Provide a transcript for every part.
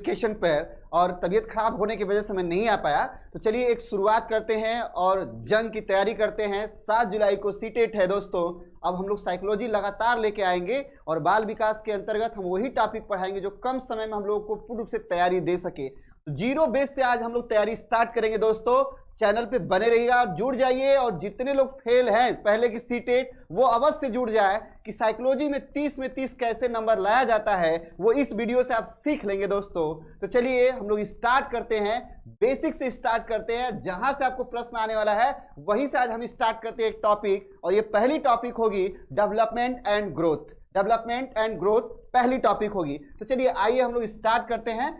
Vacation पर और तबीयत खराब होने की वजह से मैं नहीं आ पाया। तो चलिए एक शुरुआत करते हैं और जंग की तैयारी करते हैं। 7 जुलाई को सीटेट है दोस्तों। अब हम लोग साइकोलॉजी लगातार लेके आएंगे और बाल विकास के अंतर्गत हम वही टॉपिक पढ़ाएंगे जो कम समय में हम लोगों को पूर्ण रूप से तैयारी दे सके। तो जीरो बेस से आज हम लोग तैयारी स्टार्ट करेंगे दोस्तों। चैनल पे बने रहिएगा और जुड़ जाइए, और जितने लोग फेल हैं पहले की सीटेट वो अवश्य जुड़ जाए कि साइकोलॉजी में 30 में 30 कैसे नंबर लाया जाता है, वो इस वीडियो से आप सीख लेंगे दोस्तों। तो चलिए हम लोग स्टार्ट करते हैं, बेसिक से स्टार्ट करते हैं। जहां से आपको प्रश्न आने वाला है वहीं से आज हम स्टार्ट करते हैं एक टॉपिक, और ये पहली टॉपिक होगी development and growth. Development and growth पहली टॉपिक होगी। तो चलिए आइए हम लोग स्टार्ट करते हैं।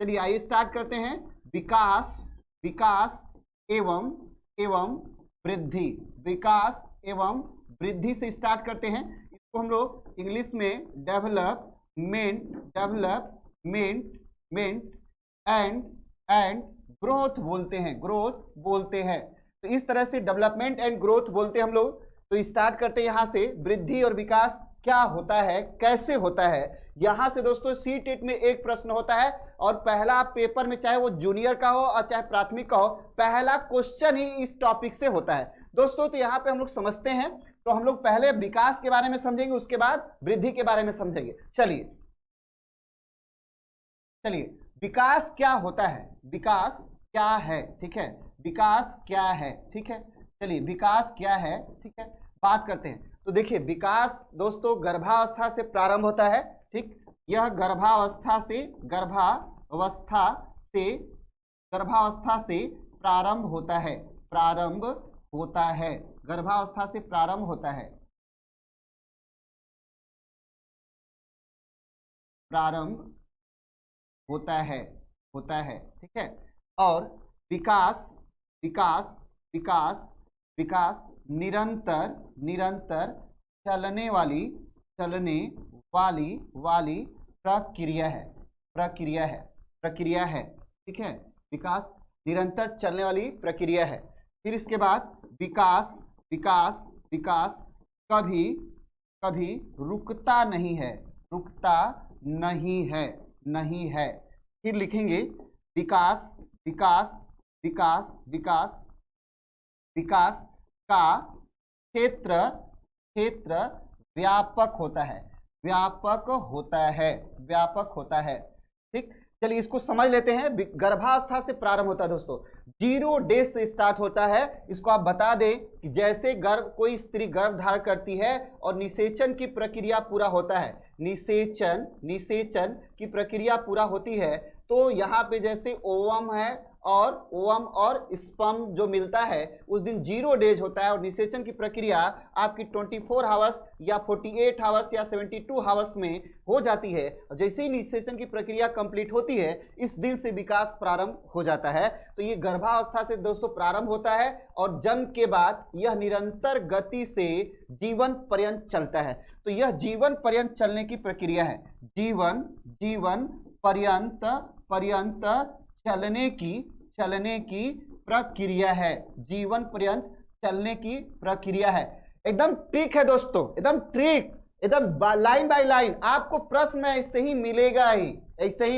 चलिए आइए स्टार्ट करते हैं। विकास एवं वृद्धि। विकास एवं वृद्धि से स्टार्ट करते हैं। इसको हम लोग इंग्लिश में डेवलपमेंट एंड ग्रोथ बोलते हैं। तो इस तरह से डेवलपमेंट एंड ग्रोथ बोलते हैं हम लोग। तो स्टार्ट करते हैं यहां से। वृद्धि और विकास क्या होता है, कैसे होता है। यहां से दोस्तों सीटेट में एक प्रश्न होता है, और पहला पेपर में चाहे वो जूनियर का हो और चाहे प्राथमिक का हो, पहला क्वेश्चन ही इस टॉपिक से होता है दोस्तों। तो यहाँ पे हम लोग समझते हैं। तो हम लोग पहले विकास के बारे में समझेंगे, उसके बाद वृद्धि के बारे में समझेंगे। चलिए विकास क्या होता है, विकास क्या है, ठीक है। विकास क्या है, ठीक है। चलिए विकास क्या है, ठीक है, बात करते हैं। तो देखिए विकास दोस्तों गर्भावस्था से प्रारंभ होता है, ठीक। यह गर्भावस्था से प्रारंभ होता है, गर्भावस्था से प्रारंभ होता है, ठीक है। और विकास निरंतर चलने वाली प्रक्रिया है, ठीक है। विकास निरंतर चलने वाली प्रक्रिया है। फिर इसके बाद विकास कभी रुकता नहीं है। फिर लिखेंगे विकास का क्षेत्र व्यापक होता है, ठीक। चलिए इसको समझ लेते हैं। गर्भावस्था से प्रारंभ होता है दोस्तों, 0 डेज से स्टार्ट होता है। इसको आप बता दें कि जैसे कोई स्त्री गर्भ धारण करती है और निषेचन की प्रक्रिया पूरा होता है, निषेचन की प्रक्रिया पूरा होती है, तो यहाँ पे जैसे ओवम है और स्पर्म जो मिलता है उस दिन 0 डेज होता है, और निषेचन की प्रक्रिया आपकी 24 आवर्स या 48 आवर्स या 72 आवर्स में हो जाती है। और जैसे ही निषेचन की प्रक्रिया कंप्लीट होती है, इस दिन से विकास प्रारंभ हो जाता है। तो ये गर्भावस्था से दोस्तों प्रारंभ होता है, और जन्म के बाद यह निरंतर गति से जीवन पर्यंत चलता है। तो यह जीवन पर्यंत चलने की प्रक्रिया है, जीवन पर्यंत चलने की प्रक्रिया है, जीवन पर्यंत चलने की प्रक्रिया है। एकदम ट्रिक है दोस्तों, एकदम ट्रिक, एकदम लाइन बाय लाइन आपको प्रश्न ऐसे ही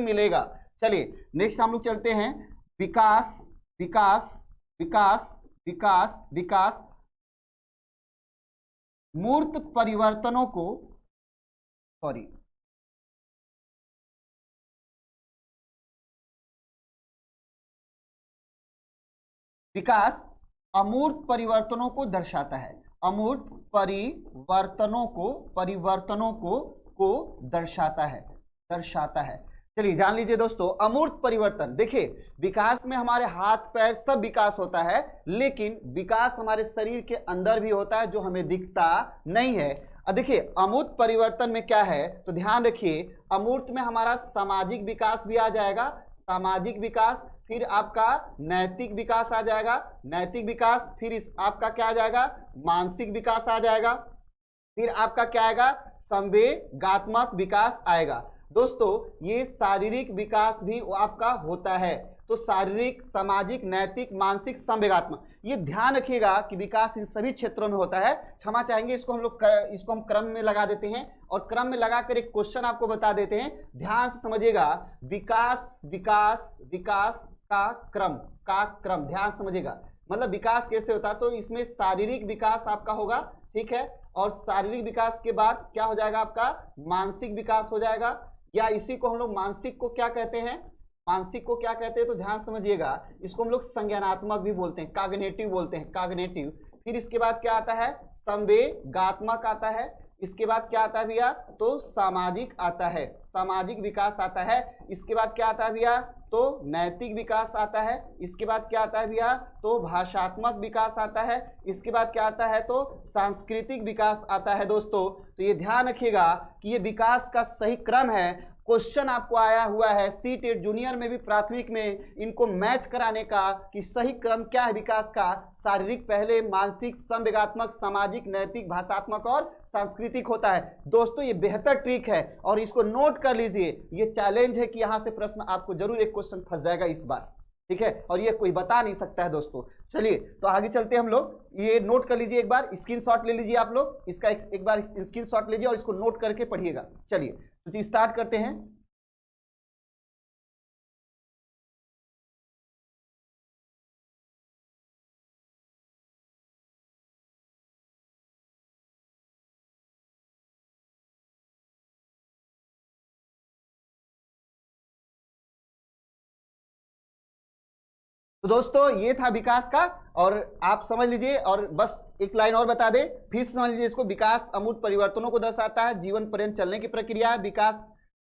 मिलेगा, चलिए नेक्स्ट हम लोग चलते हैं। विकास मूर्त परिवर्तनों को विकास अमूर्त परिवर्तनों को दर्शाता है, अमूर्त परिवर्तनों को दर्शाता है। चलिए जान लीजिए दोस्तों, अमूर्त परिवर्तन। देखिए विकास में हमारे हाथ पैर सब विकास होता है, लेकिन विकास हमारे शरीर के अंदर भी होता है जो हमें दिखता नहीं है। अब देखिए अमूर्त परिवर्तन में क्या है, तो ध्यान रखिए, अमूर्त में हमारा सामाजिक विकास भी आ जाएगा, सामाजिक विकास, फिर आपका नैतिक विकास आ जाएगा, नैतिक विकास, फिर आपका क्या आ जाएगा, मानसिक विकास आ जाएगा, फिर आपका क्या आएगा, संवेगात्मक विकास आएगा। दोस्तों ये शारीरिक विकास भी आपका होता है। तो शारीरिक, सामाजिक, नैतिक, मानसिक, संवेगात्मक, ये ध्यान रखिएगा कि विकास इन सभी क्षेत्रों में होता है। क्षमा चाहेंगे, इसको हम क्रम में लगा देते हैं और क्रम में लगाकर एक क्वेश्चन आपको बता देते हैं, ध्यान से समझिएगा। विकास विकास विकास का क्रम ध्यान समझिएगा, मतलब विकास कैसे होता है। तो इसमें शारीरिक विकास आपका होगा, ठीक है, और शारीरिक विकास के बाद क्या हो जाएगा आपका मानसिक विकास हो जाएगा, या इसी को हम लोग मानसिक को क्या कहते हैं, मानसिक को क्या कहते हैं, तो ध्यान समझिएगा, इसको हम लोग संज्ञानात्मक भी बोलते हैं, कॉग्निटिव बोलते हैं, कॉग्निटिव। फिर इसके बाद क्या आता है, संवेगात्मक आता है। इसके बाद क्या आता है भैया, तो सामाजिक आता है, सामाजिक विकास आता है। इसके बाद क्या आता है भैया, तो नैतिक विकास आता है। इसके बाद क्या आता है भैया, तो भाषात्मक विकास आता है। इसके बाद क्या आता है, तो सांस्कृतिक विकास आता है। दोस्तों तो ये ध्यान रखिएगा कि ये विकास का सही क्रम है। क्वेश्चन आपको आया हुआ है सीटेट जूनियर में भी, प्राथमिक में, इनको मैच कराने का कि सही क्रम क्या है विकास का। शारीरिक पहले, मानसिक, संवेगात्मक, सामाजिक, नैतिक, भाषात्मक और सांस्कृतिक होता है। दोस्तों ये बेहतर ट्रिक है और इसको नोट कर लीजिए। ये चैलेंज है कि यहाँ से प्रश्न आपको जरूर एक क्वेश्चन फंस जाएगा इस बार, ठीक है, और ये कोई बता नहीं सकता है। दोस्तों चलिए तो आगे चलते हैं हम लोग, ये नोट कर लीजिए, एक बार स्क्रीनशॉट ले लीजिए आप लोग, इसका एक बार स्क्रीनशॉट लीजिए और इसको नोट करके पढ़िएगा। चलिए तो स्टार्ट करते हैं। तो दोस्तों ये था विकास का, और आप समझ लीजिए, और बस एक लाइन और बता दें, फिर समझ लीजिए इसको। विकास अमूर्त परिवर्तनों को दर्शाता है, जीवन पर्यंत चलने की प्रक्रिया है। विकास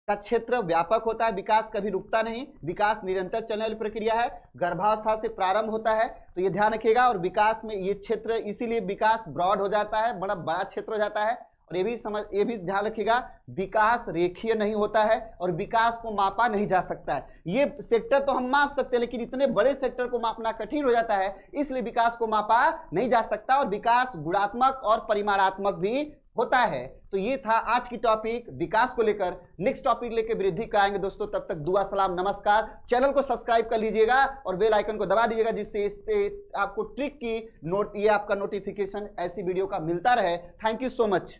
का क्षेत्र व्यापक होता है, विकास कभी रुकता नहीं, विकास निरंतर चलने वाली प्रक्रिया है, गर्भावस्था से प्रारंभ होता है। तो ये ध्यान रखिएगा। और विकास में ये क्षेत्र, इसीलिए विकास ब्रॉड हो जाता है, बड़ा क्षेत्र हो जाता है। और ये भी ध्यान रखिएगा, विकास रेखीय नहीं होता है और विकास को मापा नहीं जा सकता है। ये सेक्टर तो हम माप सकते हैं, लेकिन इतने बड़े सेक्टर को मापना कठिन हो जाता है, इसलिए विकास को मापा नहीं जा सकता। और विकास गुणात्मक और परिमाणात्मक भी होता है। तो ये था आज की टॉपिक विकास को लेकर। नेक्स्ट टॉपिक लेकर वृद्धि का आएंगे दोस्तों, तब तक दुआ सलाम नमस्कार। चैनल को सब्सक्राइब कर लीजिएगा और बेल आइकन को दबा दीजिएगा, जिससे इससे आपको ट्रिक की ये आपका नोटिफिकेशन ऐसी वीडियो का मिलता रहे। Thank you so much.